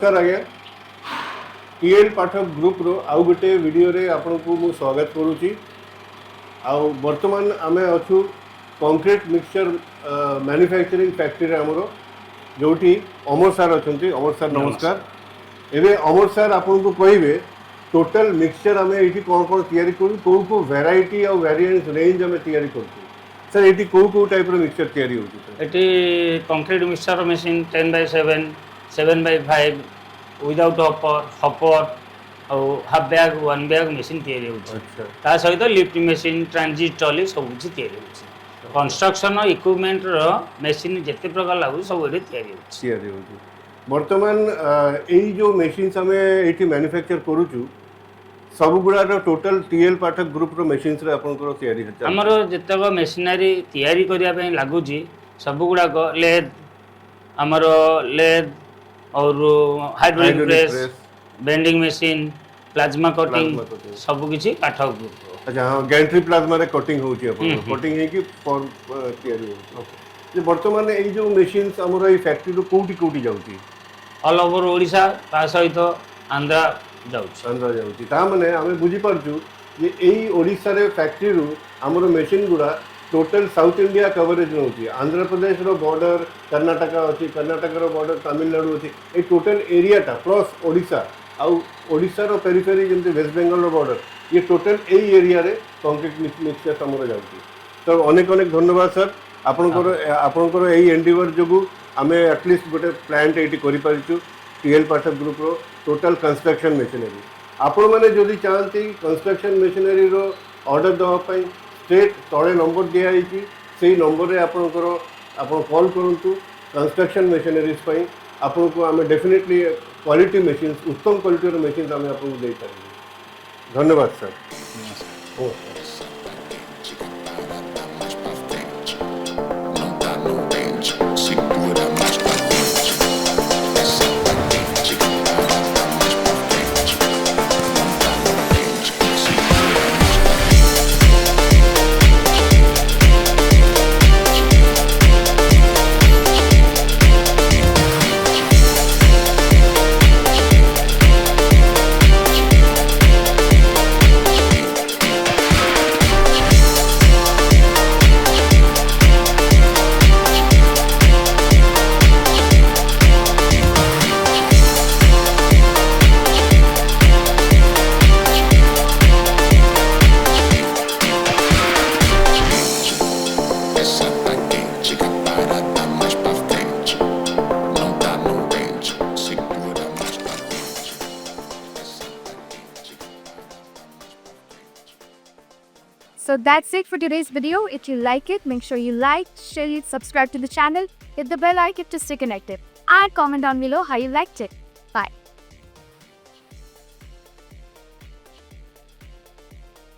नमस्कार आज्ञा टीएल पाठक ग्रुप रो आउ गोटे वीडियो रे आपन को मु स्वागत करूची। आउ वर्तमान आमे अछु कंक्रीट मिक्सचर मैन्युफैक्चरिंग फैक्ट्री रे हमरो जोठी अमर सर अछंती। अमर सर नमस्कार। एबे अमर सर आपन को कहिबे टोटल मिक्सचर आमे एठी कोन कोन तयारी करू को वैरायटी और वेरिएंस रेंज आमे तयारी करछु। सर एठी को टाइप रो मिक्सचर तयारी होची sir? Eighty concrete mixture machine 10x7 7x5 without hopper और हाफ बैग 1 बैग मशीन तैयारी होची। अच्छा। ता सहित लिफ्ट मशीन ट्रांजिट ट्रॉली सब कुछ तैयारी होची। कंस्ट्रक्शन इक्विपमेंट रो मशीन जते प्रकार लागु सब एठी तैयारी होची। वर्तमान एई जो मशीन्स हमें एठी मैन्युफैक्चर करूछु सब गुड़ा टोटल टीएल पाठक ग्रुप रो मशीन्स रे आपन को तैयारी होची। हमरो जतेक मशीनरी तैयारी करिया पे लागुची सब गुड़ा को लेद हमरो लेद और hydraulic press bending machine plasma cutting सब किछि पाठक ग्रुप। अच्छा हां गैंट्री प्लाज्मा रे कटिंग होची अपन कटिंग है कि फॉर्म तैयारी होची। जे वर्तमान एई जो मशीन्स हमरो एई फैक्ट्री रो कोठी जाउची? ऑल ओवर ओडिशा ता सहित आंध्रा जाउची ता माने हमें बुझी परछु जे एई ओडिशा रे फैक्ट्री रो हमरो मशीन गुडा टोटल साउथ इंडिया कवरेज होची। आंध्र प्रदेश रो बॉर्डर कर्नाटक अछि, कर्नाटक रो बॉर्डर तमिलनाडु अछि। ए टोटल एरिया टा प्लस ओडिशा आउ ओडिशा रो पेरिफेरी जेंति वेस्ट बेंगल रो बॉर्डर ये टोटल एई एरिया रे कंक्रीट मिक्सचर हमरो जाउची। तो अनेक अनेक धन्यवाद सर आपनकर एई एंडिवर जोगु हमें एटलिस्ट गोटे प्लांट एटी करि परिछु टीएल पाठक ग्रुप रो टोटल कंस्ट्रक्शन मशीनरी। आपण माने जदि चाहती कंस्ट्रक्शन मशीनरी रो ऑर्डर दवा पई स्ट्रेट तले नंबर दिया है से नंबर रे आपण कॉल करंतु कंस्ट्रक्शन मशीनरीज पई आपण को आमे डेफिनेटली क्वालिटी मशीन्स उत्तम क्वालिटी रो मशीन्स आमे आपण को दे पारिबे। धन्यवाद सर। ओ So that's it for today's video. If you like it, make sure you like, share it, subscribe to the channel, hit the bell icon to stay connected, and comment down below how you liked it.